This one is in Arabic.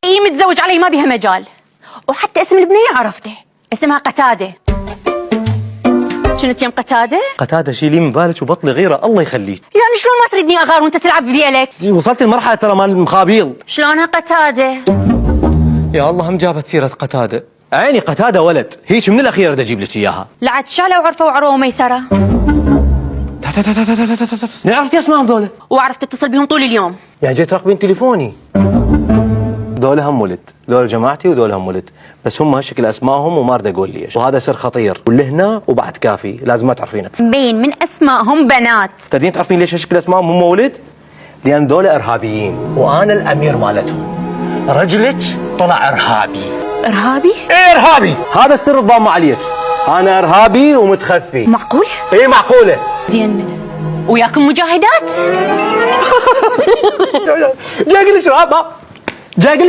اي متزوج علي ما بيها مجال. وحتى اسم البنية عرفته، اسمها قتادة. كنت يم قتادة؟ قتادة شيلي من بالك وبطلي غيره الله يخليك. يعني شلون ما تريدني اغار وانت تلعب بذيلك؟ وصلت المرحلة ترى مال المخابيل. شلونها قتادة؟ يا الله هم جابت سيرة قتادة. عيني قتادة ولد، هيك من الأخير بدي أجيب لك إياها. لعد شالوا وعرفوا وعروه وميسرة. عرفتي اسمائهم ذولا؟ وعرفت اتصل بهم طول اليوم. يعني جيت راقبين تليفوني. ذولا هم ولد، ذولا جماعتي وذولا هم ولد، بس هم هالشكل اسمائهم وما اريد اقول ليش، وهذا سر خطير، واللي هنا وبعد كافي، لازم ما تعرفينه. مبين من اسمائهم بنات. تدرين تعرفين ليش هالشكل اسمائهم هم ولد؟ لان ذولا ارهابيين، وانا الامير مالتهم. رجلك طلع ارهابي. ارهابي؟ ايه ارهابي، هذا السر الضامة عليك. انا ارهابي ومتخفي. معقول؟ ايه معقولة. زين وياكم مجاهدات؟ جاي اقول لك جاي اقول لك